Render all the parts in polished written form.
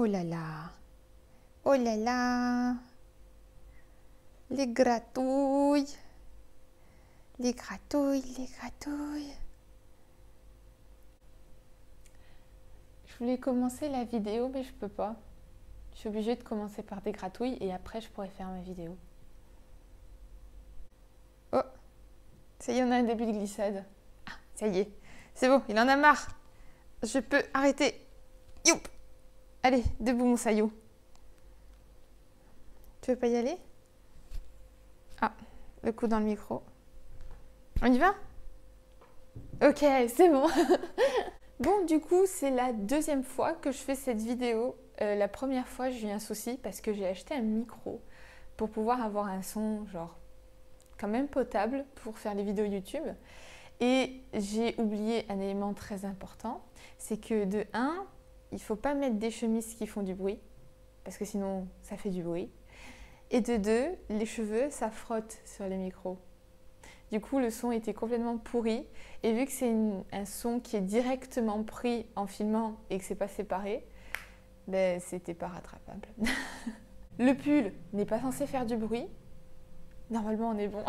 Oh là là, oh là là, les gratouilles, les gratouilles, les gratouilles. Je voulais commencer la vidéo, mais je peux pas. Je suis obligée de commencer par des gratouilles et après je pourrais faire ma vidéo. Oh, ça y est, on a un début de glissade. Ah, ça y est, c'est bon, il en a marre. Je peux arrêter. Youp. Allez, debout mon saillot. Tu veux pas y aller? Ah, le coup dans le micro. On y va? Ok, c'est bon. Bon, du coup, c'est la deuxième fois que je fais cette vidéo. La première fois, j'ai eu un souci parce que j'ai acheté un micro pour pouvoir avoir un son, genre, quand même potable pour faire les vidéos YouTube. Et j'ai oublié un élément très important, c'est que de 1, il ne faut pas mettre des chemises qui font du bruit, parce que sinon, ça fait du bruit. Et de 2, les cheveux, ça frotte sur les micros. Du coup, le son était complètement pourri. Et vu que c'est un son qui est directement pris en filmant et que c'est pas séparé, ben, c'était pas rattrapable. Le pull n'est pas censé faire du bruit. Normalement, on est bon.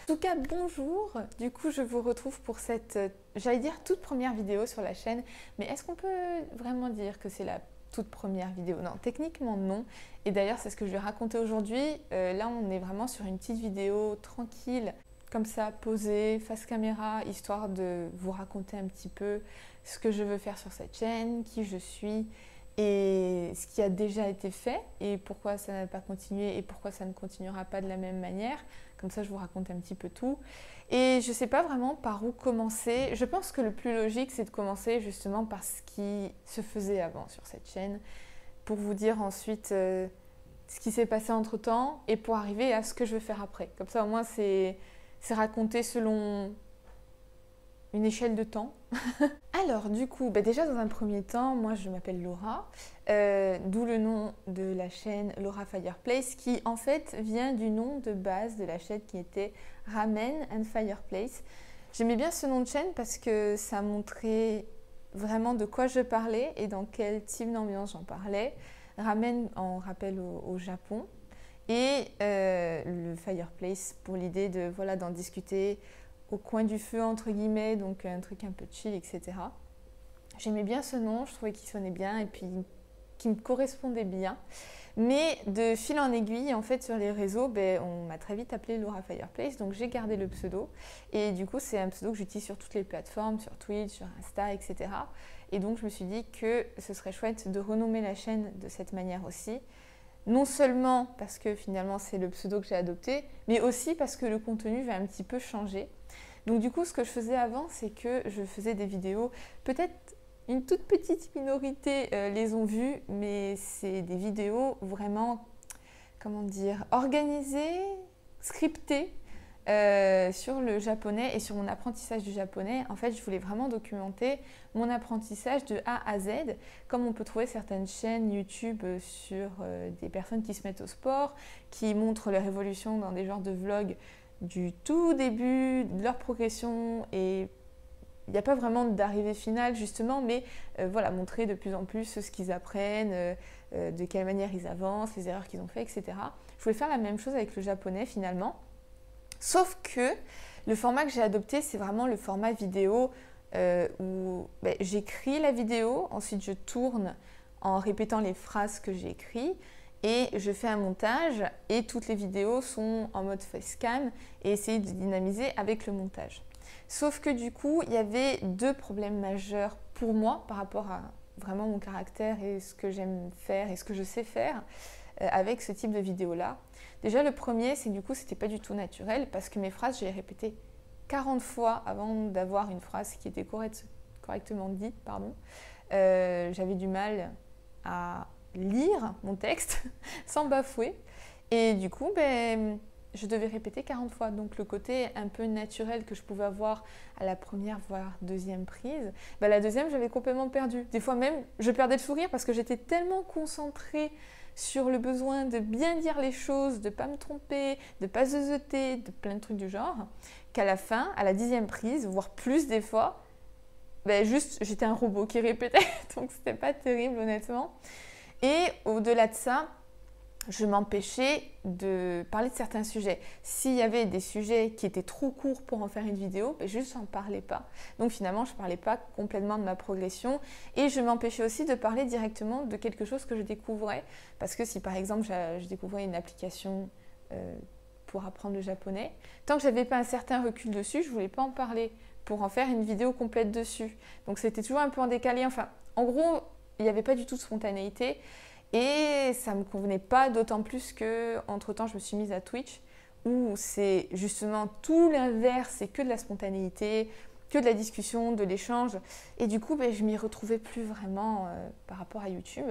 En tout cas, bonjour. Du coup, je vous retrouve pour cette, j'allais dire, toute première vidéo sur la chaîne. Mais est-ce qu'on peut vraiment dire que c'est la toute première vidéo? Non, techniquement non. Et d'ailleurs, c'est ce que je vais raconter aujourd'hui. Là, on est vraiment sur une petite vidéo tranquille, comme ça, posée, face caméra, histoire de vous raconter un petit peu ce que je veux faire sur cette chaîne, qui je suis et ce qui a déjà été fait et pourquoi ça n'a pas continué et pourquoi ça ne continuera pas de la même manière. Comme ça, je vous raconte un petit peu tout. Et je ne sais pas vraiment par où commencer. Je pense que le plus logique, c'est de commencer justement par ce qui se faisait avant sur cette chaîne, pour vous dire ensuite ce qui s'est passé entre-temps et pour arriver à ce que je vais faire après. Comme ça, au moins, c'est raconté selon une échelle de temps. Alors, du coup, déjà dans un premier temps, moi je m'appelle Laura, d'où le nom de la chaîne Laura Fireplace, qui en fait vient du nom de base de la chaîne qui était Ramen and Fireplace. J'aimais bien ce nom de chaîne parce que ça montrait vraiment de quoi je parlais et dans quel type d'ambiance j'en parlais. Ramen en rappel au Japon et le Fireplace pour l'idée de voilà, d'en discuter au coin du feu entre guillemets, donc un truc un peu chill, etc. J'aimais bien ce nom, je trouvais qu'il sonnait bien et puis qu'il me correspondait bien. Mais de fil en aiguille, en fait, sur les réseaux, on m'a très vite appelé Laura Fireplace, donc j'ai gardé le pseudo. Et du coup, c'est un pseudo que j'utilise sur toutes les plateformes, sur Twitch, sur Insta, etc. Et donc, je me suis dit que ce serait chouette de renommer la chaîne de cette manière aussi. Non seulement parce que finalement, c'est le pseudo que j'ai adopté, mais aussi parce que le contenu va un petit peu changer. Donc du coup, ce que je faisais avant, c'est que je faisais des vidéos, peut-être une toute petite minorité les ont vues, mais c'est des vidéos vraiment, comment dire, organisées, scriptées sur le japonais et sur mon apprentissage du japonais. En fait, je voulais vraiment documenter mon apprentissage de A à Z, comme on peut trouver certaines chaînes YouTube sur des personnes qui se mettent au sport, qui montrent leur évolution dans des genres de vlogs du tout début de leur progression et il n'y a pas vraiment d'arrivée finale justement, mais voilà, montrer de plus en plus ce qu'ils apprennent, de quelle manière ils avancent, les erreurs qu'ils ont fait, etc. Je voulais faire la même chose avec le japonais finalement, sauf que le format que j'ai adopté, c'est vraiment le format vidéo où j'écris la vidéo, ensuite je tourne en répétant les phrases que j'ai écrites, et je fais un montage et toutes les vidéos sont en mode facecam et essayer de dynamiser avec le montage. Sauf que du coup, il y avait 2 problèmes majeurs pour moi par rapport à vraiment mon caractère et ce que j'aime faire et ce que je sais faire avec ce type de vidéo-là. Déjà, le premier, c'est du coup, c'était pas du tout naturel parce que mes phrases, j'ai répété 40 fois avant d'avoir une phrase qui était correctement dite. J'avais du mal à lire mon texte sans bafouer et du coup je devais répéter 40 fois, donc le côté un peu naturel que je pouvais avoir à la première voire deuxième prise, la deuxième j'avais complètement perdu. Des fois même je perdais le sourire parce que j'étais tellement concentrée sur le besoin de bien dire les choses, de ne pas me tromper, de ne pas zeuter, de plein de trucs du genre, qu'à la fin, à la 10e prise, voire plus des fois, ben, juste j'étais un robot qui répétait, donc c'était pas terrible honnêtement. Et au-delà de ça, je m'empêchais de parler de certains sujets. S'il y avait des sujets qui étaient trop courts pour en faire une vidéo, ben juste j'en parlais pas. Donc finalement, je ne parlais pas complètement de ma progression et je m'empêchais aussi de parler directement de quelque chose que je découvrais. Parce que si par exemple, je découvrais une application pour apprendre le japonais, tant que je n'avais pas un certain recul dessus, je ne voulais pas en parler pour en faire une vidéo complète dessus. Donc c'était toujours un peu en décalé. Enfin, en gros, il n'y avait pas du tout de spontanéité. Et ça ne me convenait pas, d'autant plus qu'entre-temps, je me suis mise à Twitch, où c'est justement tout l'inverse, c'est que de la spontanéité, que de la discussion, de l'échange. Et du coup, ben, je m'y retrouvais plus vraiment par rapport à YouTube.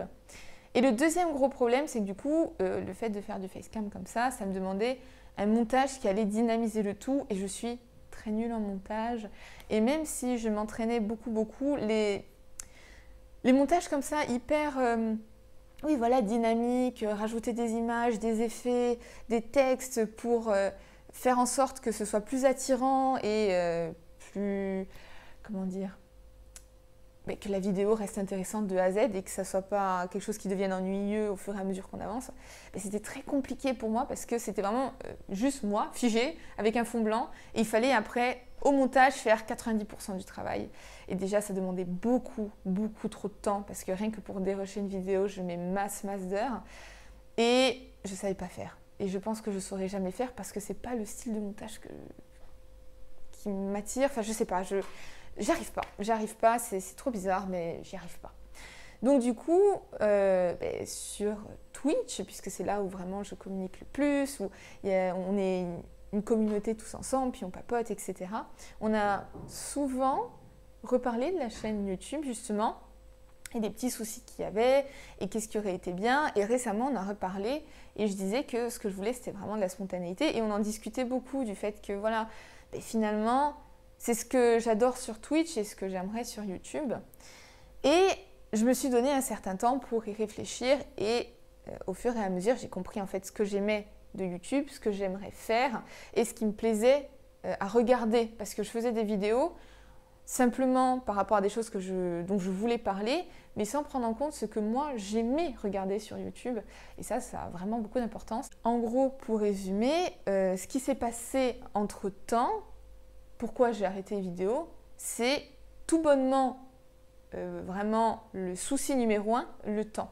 Et le deuxième gros problème, c'est que du coup, le fait de faire du facecam comme ça me demandait un montage qui allait dynamiser le tout. Et je suis très nulle en montage. Et même si je m'entraînais beaucoup, les montages comme ça, hyper... oui, voilà, dynamique, rajouter des images, des effets, des textes pour faire en sorte que ce soit plus attirant et plus, comment dire, mais que la vidéo reste intéressante de A à Z et que ça ne soit pas quelque chose qui devienne ennuyeux au fur et à mesure qu'on avance. Mais c'était très compliqué pour moi parce que c'était vraiment juste moi, figé, avec un fond blanc. Et il fallait après, au montage, faire 90% du travail. Et déjà, ça demandait beaucoup trop de temps parce que rien que pour dérocher une vidéo, je mets masse d'heures. Et je ne savais pas faire. Et je pense que je ne saurais jamais faire parce que ce n'est pas le style de montage qui m'attire. Enfin, je sais pas, j'arrive pas, c'est trop bizarre, mais j'y arrive pas. Donc du coup, sur Twitch, puisque c'est là où vraiment je communique le plus, où on est une communauté tous ensemble, puis on papote, etc. On a souvent reparlé de la chaîne YouTube, justement, et des petits soucis qu'il y avait, et qu'est-ce qui aurait été bien. Et récemment, on a reparlé, et je disais que ce que je voulais, c'était vraiment de la spontanéité, et on en discutait beaucoup du fait que, voilà, finalement... c'est ce que j'adore sur Twitch et ce que j'aimerais sur YouTube. Et je me suis donné un certain temps pour y réfléchir et au fur et à mesure, j'ai compris en fait ce que j'aimais de YouTube, ce que j'aimerais faire et ce qui me plaisait à regarder. Parce que je faisais des vidéos simplement par rapport à des choses dont je voulais parler, mais sans prendre en compte ce que moi j'aimais regarder sur YouTube. Et ça a vraiment beaucoup d'importance. En gros, pour résumer, ce qui s'est passé entre-temps, pourquoi j'ai arrêté les vidéos, c'est tout bonnement vraiment le souci numéro 1, le temps.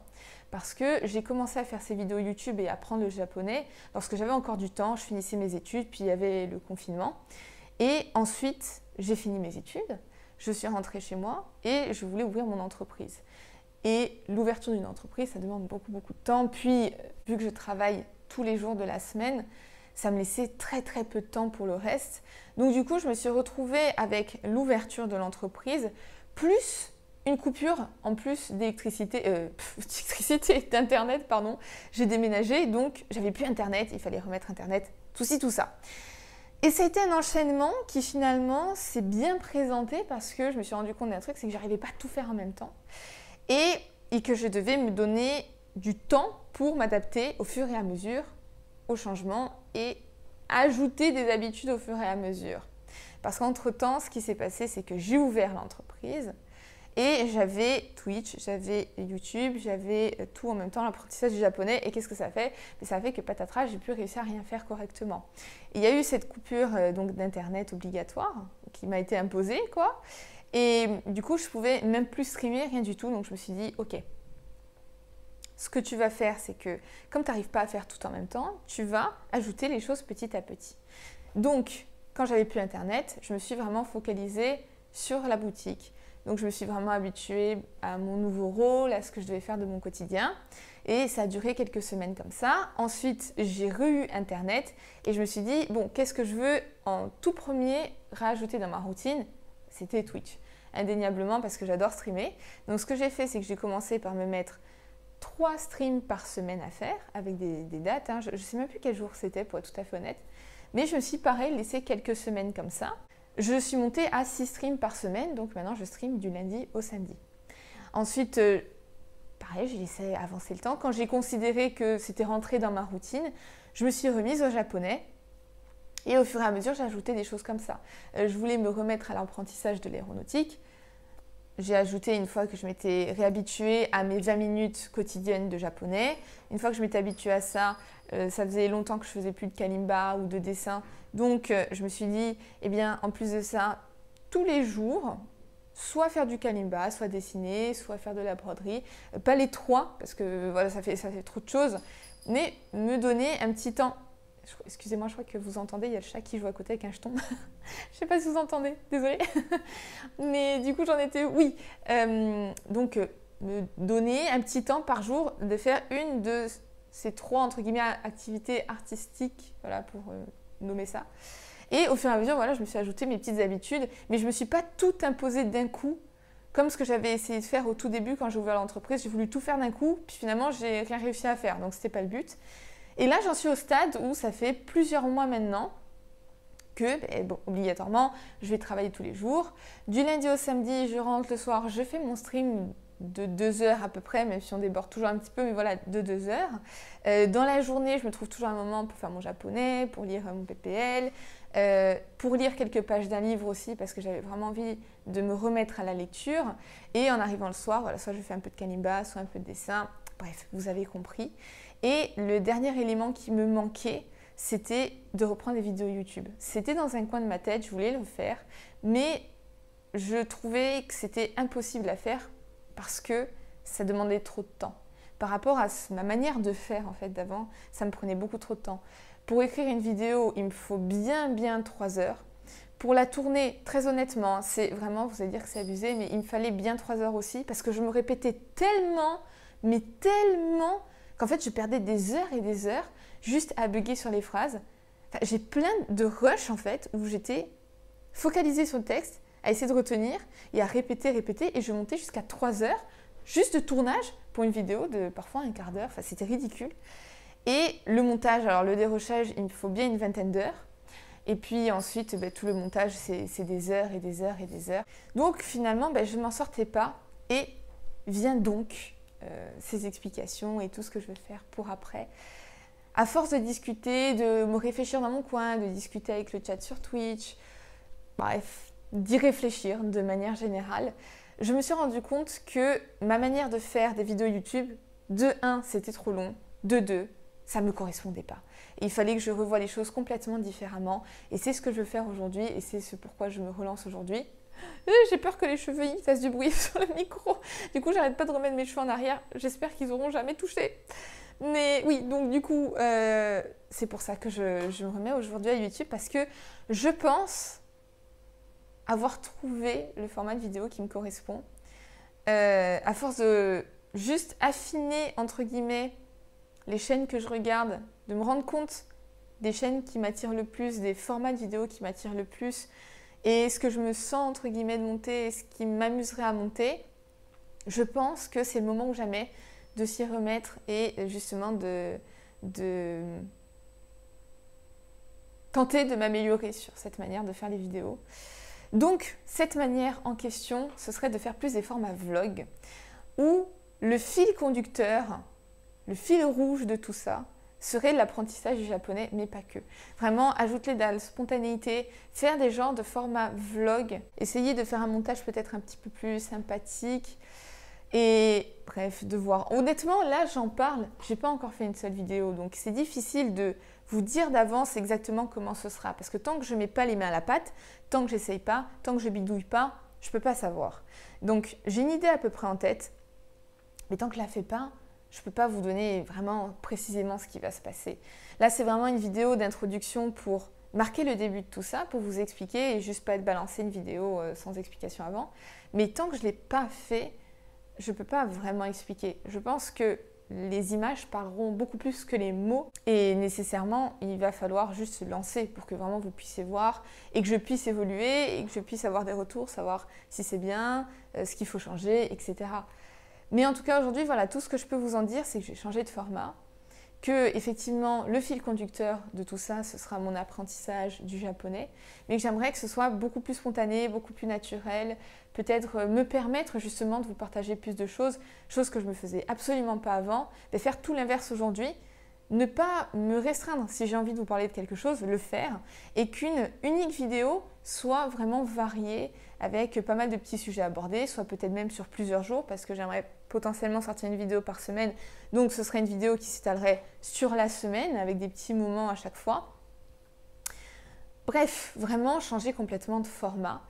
Parce que j'ai commencé à faire ces vidéos YouTube et à apprendre le japonais lorsque j'avais encore du temps, je finissais mes études, puis il y avait le confinement. Et ensuite, j'ai fini mes études, je suis rentrée chez moi et je voulais ouvrir mon entreprise. Et l'ouverture d'une entreprise, ça demande beaucoup de temps. Puis, vu que je travaille tous les jours de la semaine, ça me laissait très peu de temps pour le reste. Donc du coup, je me suis retrouvée avec l'ouverture de l'entreprise, plus une coupure en plus d'électricité, d'internet, pardon. J'ai déménagé, donc j'avais plus internet, il fallait remettre internet, tout ça. Et ça a été un enchaînement qui finalement s'est bien présenté parce que je me suis rendu compte d'un truc, c'est que j'arrivais pas à tout faire en même temps. Et que je devais me donner du temps pour m'adapter au fur et à mesure au changement et ajouter des habitudes au fur et à mesure. Parce qu'entre-temps, ce qui s'est passé, c'est que j'ai ouvert l'entreprise et j'avais Twitch, j'avais YouTube, j'avais tout en même temps, l'apprentissage du japonais. Et qu'est-ce que ça fait? Ça fait que patatras, j'ai pu réussir à rien faire correctement. Et il y a eu cette coupure donc d'internet obligatoire qui m'a été imposée, quoi. Et du coup, je pouvais même plus streamer, rien du tout. Donc je me suis dit, ok, ce que tu vas faire, c'est que comme tu n'arrives pas à faire tout en même temps, tu vas ajouter les choses petit à petit. Donc, quand j'avais plus Internet, je me suis vraiment focalisée sur la boutique. Donc, je me suis vraiment habituée à mon nouveau rôle, à ce que je devais faire de mon quotidien. Et ça a duré quelques semaines comme ça. Ensuite, j'ai eu Internet et je me suis dit, bon, qu'est-ce que je veux en tout premier rajouter dans ma routine? C'était Twitch, indéniablement parce que j'adore streamer. Donc, ce que j'ai fait, c'est que j'ai commencé par me mettre 3 streams par semaine à faire avec des dates. Hein. Je ne sais même plus quel jour c'était pour être tout à fait honnête. Mais je me suis pareil laissé quelques semaines comme ça. Je suis montée à 6 streams par semaine. Donc maintenant je stream du lundi au samedi. Ensuite, pareil, j'ai laissé avancer le temps. Quand j'ai considéré que c'était rentré dans ma routine, je me suis remise au japonais. Et au fur et à mesure, j'ai ajouté des choses comme ça. Je voulais me remettre à l'apprentissage de l'aéronautique. j'ai ajouté une fois que je m'étais réhabituée à mes 20 minutes quotidiennes de japonais. Une fois que je m'étais habituée à ça, ça faisait longtemps que je faisais plus de kalimba ou de dessin. Donc, je me suis dit, eh bien, en plus de ça, tous les jours, soit faire du kalimba, soit dessiner, soit faire de la broderie. Pas les trois, parce que voilà, ça fait trop de choses. Mais me donner un petit temps. Excusez-moi, je crois que vous entendez, il y a le chat qui joue à côté avec un jeton. Je sais pas si vous entendez, désolée. Mais du coup, j'en étais, oui. Donc, me donner un petit temps par jour de faire une de ces trois, entre guillemets, activités artistiques, voilà, pour nommer ça. Et au fur et à mesure, voilà, je me suis ajouté mes petites habitudes, mais je ne me suis pas tout imposé d'un coup, comme ce que j'avais essayé de faire au tout début quand j'ai ouvert l'entreprise. J'ai voulu tout faire d'un coup, puis finalement, j'ai rien réussi à faire, donc ce n'était pas le but. Et là, j'en suis au stade où ça fait plusieurs mois maintenant que, bon, obligatoirement, je vais travailler tous les jours. Du lundi au samedi, je rentre le soir, je fais mon stream de 2 heures à peu près, même si on déborde toujours un petit peu, mais voilà, de 2 heures. Dans la journée, je me trouve toujours un moment pour faire mon japonais, pour lire mon PPL, pour lire quelques pages d'un livre aussi, parce que j'avais vraiment envie de me remettre à la lecture. Et en arrivant le soir, voilà, soit je fais un peu de kalimba, soit un peu de dessin. Bref, vous avez compris. Et le dernier élément qui me manquait, c'était de reprendre des vidéos YouTube. C'était dans un coin de ma tête, je voulais le faire, mais je trouvais que c'était impossible à faire parce que ça demandait trop de temps. Par rapport à ma manière de faire en fait d'avant, ça me prenait beaucoup trop de temps. Pour écrire une vidéo, il me faut bien 3 heures. Pour la tourner, très honnêtement, c'est vraiment, vous allez dire que c'est abusé, mais il me fallait bien 3 heures aussi parce que je me répétais tellement, mais tellement, qu'en fait je perdais des heures et des heures juste à bugger sur les phrases. Enfin, j'ai plein de rushs en fait où j'étais focalisée sur le texte, à essayer de retenir et à répéter et je montais jusqu'à 3 heures juste de tournage pour une vidéo de parfois un quart d'heure. Enfin, c'était ridicule. Et le montage, alors le dérochage, il me faut bien une vingtaine d'heures. Et puis ensuite, tout le montage, c'est des heures et des heures et des heures. Donc finalement, je ne m'en sortais pas. Et vient donc ces explications et tout ce que je vais faire pour après. À force de discuter, de me réfléchir dans mon coin, de discuter avec le chat sur Twitch, bref, d'y réfléchir de manière générale, je me suis rendu compte que ma manière de faire des vidéos YouTube, de 1, c'était trop long, de 2, ça ne me correspondait pas. Et il fallait que je revoie les choses complètement différemment. Et c'est ce que je veux faire aujourd'hui et c'est ce pourquoi je me relance aujourd'hui. J'ai peur que les cheveux y fassent du bruit sur le micro. Du coup, j'arrête pas de remettre mes cheveux en arrière. J'espère qu'ils n'auront jamais touché. Mais oui, donc du coup, c'est pour ça que je me remets aujourd'hui à YouTube parce que je pense avoir trouvé le format de vidéo qui me correspond. À force de juste affiner, entre guillemets, les chaînes que je regarde, de me rendre compte des chaînes qui m'attirent le plus, des formats de vidéos qui m'attirent le plus, et ce que je me sens, entre guillemets, de monter, et ce qui m'amuserait à monter, je pense que c'est le moment ou jamais de s'y remettre et justement de tenter de m'améliorer sur cette manière de faire les vidéos. Donc, cette manière en question, ce serait de faire plus des formats vlog, où le fil conducteur, le fil rouge de tout ça, serait l'apprentissage du japonais, mais pas que. Vraiment, ajouter de la spontanéité, faire des genres de formats vlog, essayer de faire un montage peut-être un petit peu plus sympathique, et bref, de voir. Honnêtement, là, j'en parle, j'ai pas encore fait une seule vidéo, donc c'est difficile de vous dire d'avance exactement comment ce sera. Parce que tant que je mets pas les mains à la pâte, tant que j'essaye pas, tant que je bidouille pas, je peux pas savoir. Donc, j'ai une idée à peu près en tête, mais tant que je la fais pas, je peux pas vous donner vraiment précisément ce qui va se passer. Là, c'est vraiment une vidéo d'introduction pour marquer le début de tout ça, pour vous expliquer et juste pas être balancé une vidéo sans explication avant. Mais tant que je l'ai pas fait, je ne peux pas vraiment expliquer. Je pense que les images parleront beaucoup plus que les mots et nécessairement, il va falloir juste se lancer pour que vraiment vous puissiez voir et que je puisse évoluer et que je puisse avoir des retours, savoir si c'est bien, ce qu'il faut changer, etc. Mais en tout cas, aujourd'hui, voilà, tout ce que je peux vous en dire, c'est que j'ai changé de format, que effectivement, le fil conducteur de tout ça, ce sera mon apprentissage du japonais, mais que j'aimerais que ce soit beaucoup plus spontané, beaucoup plus naturel, peut-être me permettre justement de vous partager plus de choses que je me faisais absolument pas avant, de faire tout l'inverse aujourd'hui, ne pas me restreindre si j'ai envie de vous parler de quelque chose, le faire, et qu'une unique vidéo soit vraiment variée, avec pas mal de petits sujets abordés, soit peut-être même sur plusieurs jours parce que j'aimerais potentiellement sortir une vidéo par semaine. Donc ce serait une vidéo qui s'étalerait sur la semaine avec des petits moments à chaque fois. Bref, vraiment changer complètement de format.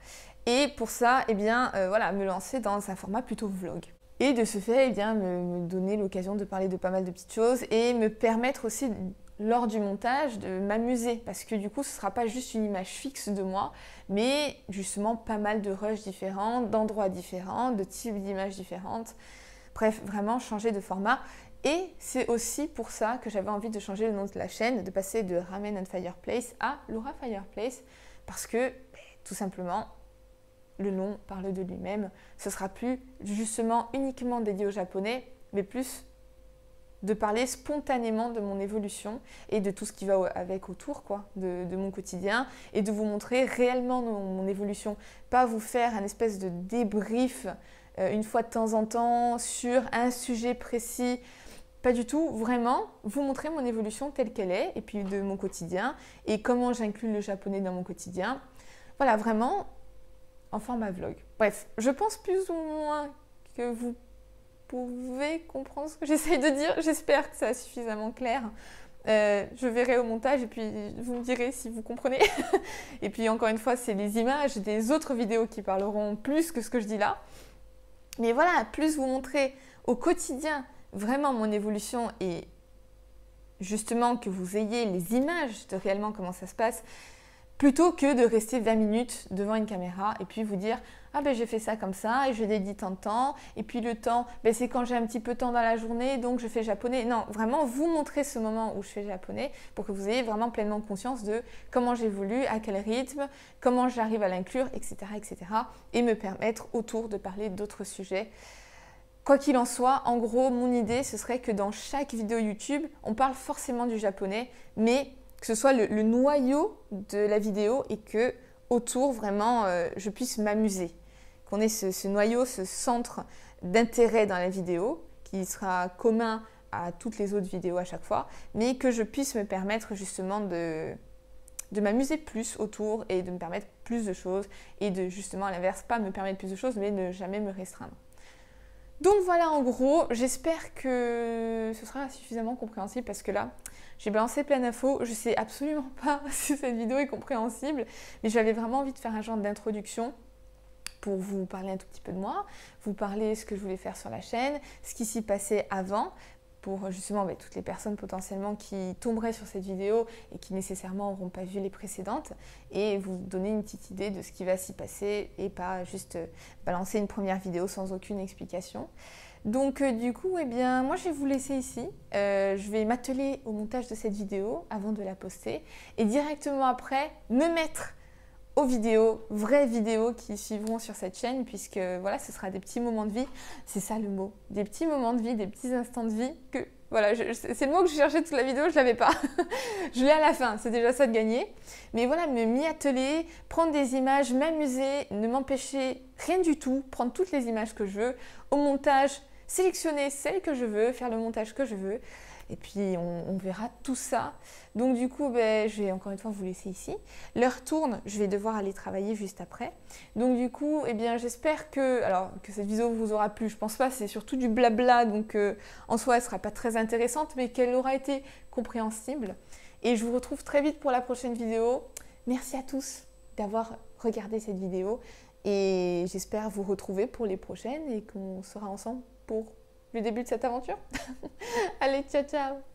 Et pour ça, eh bien, voilà, me lancer dans un format plutôt vlog. Et de ce fait, eh bien, me donner l'occasion de parler de pas mal de petites choses et me permettre aussi, lors du montage, de m'amuser. Parce que du coup, ce ne sera pas juste une image fixe de moi, mais justement pas mal de rushs différents, d'endroits différents, de types d'images différentes. Bref, vraiment changer de format. Et c'est aussi pour ça que j'avais envie de changer le nom de la chaîne, de passer de Ramen and Fireplace à Laura Fireplace. Parce que, tout simplement, le nom parle de lui-même. Ce sera plus justement uniquement dédié aux Japonais, mais plus de parler spontanément de mon évolution et de tout ce qui va avec autour, quoi, de mon quotidien, et de vous montrer réellement mon évolution. Pas vous faire un espèce de débrief une fois de temps en temps sur un sujet précis. Pas du tout, vraiment vous montrer mon évolution telle qu'elle est, et puis de mon quotidien, et comment j'inclus le japonais dans mon quotidien. Voilà, vraiment en format vlog. Bref, je pense plus ou moins que vous pouvez comprendre ce que j'essaye de dire. J'espère que ça est suffisamment clair. Je verrai au montage et puis vous me direz si vous comprenez. Et puis encore une fois, c'est les images des autres vidéos qui parleront plus que ce que je dis là. Mais voilà, plus vous montrer au quotidien vraiment mon évolution et justement que vous ayez les images de réellement comment ça se passe, plutôt que de rester 20 minutes devant une caméra et puis vous dire « Ah ben j'ai fait ça comme ça et je dédie tant de temps et puis le temps, ben, c'est quand j'ai un petit peu de temps dans la journée donc je fais japonais. » Non, vraiment vous montrer ce moment où je fais japonais pour que vous ayez vraiment pleinement conscience de comment j'évolue, à quel rythme, comment j'arrive à l'inclure, etc., etc. et me permettre autour de parler d'autres sujets. Quoi qu'il en soit, en gros, mon idée, ce serait que dans chaque vidéo YouTube, on parle forcément du japonais, mais que ce soit le noyau de la vidéo et que autour, vraiment, je puisse m'amuser. Qu'on ait ce noyau, ce centre d'intérêt dans la vidéo qui sera commun à toutes les autres vidéos à chaque fois, mais que je puisse me permettre justement de m'amuser plus autour et de me permettre plus de choses et de justement à l'inverse, pas me permettre plus de choses, mais ne jamais me restreindre. Donc voilà en gros, j'espère que ce sera suffisamment compréhensible parce que là, j'ai balancé plein d'infos, je sais absolument pas si cette vidéo est compréhensible, mais j'avais vraiment envie de faire un genre d'introduction pour vous parler un tout petit peu de moi, vous parler ce que je voulais faire sur la chaîne, ce qui s'y passait avant, pour justement toutes les personnes potentiellement qui tomberaient sur cette vidéo et qui nécessairement n'auront pas vu les précédentes et vous donner une petite idée de ce qui va s'y passer et pas juste balancer une première vidéo sans aucune explication. Donc du coup, eh bien, moi je vais vous laisser ici. Je vais m'atteler au montage de cette vidéo avant de la poster et directement après me mettre aux vidéos, vraies vidéos qui suivront sur cette chaîne puisque voilà, ce sera des petits moments de vie, c'est ça le mot, des petits moments de vie, des petits instants de vie que voilà, c'est le mot que je cherchais toute la vidéo, je l'avais pas. Je l'ai à la fin, c'est déjà ça de gagner. Mais voilà, m'y atteler, prendre des images, m'amuser, ne m'empêcher rien du tout, prendre toutes les images que je veux, au montage, sélectionner celles que je veux, faire le montage que je veux. Et puis, on verra tout ça. Donc, du coup, je vais encore une fois vous laisser ici. L'heure tourne, je vais devoir aller travailler juste après. Donc, du coup, eh bien, j'espère que cette vidéo vous aura plu. Je pense pas, c'est surtout du blabla. Donc, en soi, elle ne sera pas très intéressante, mais qu'elle aura été compréhensible. Et je vous retrouve très vite pour la prochaine vidéo. Merci à tous d'avoir regardé cette vidéo. Et j'espère vous retrouver pour les prochaines et qu'on sera ensemble pour le début de cette aventure. Allez, ciao, ciao!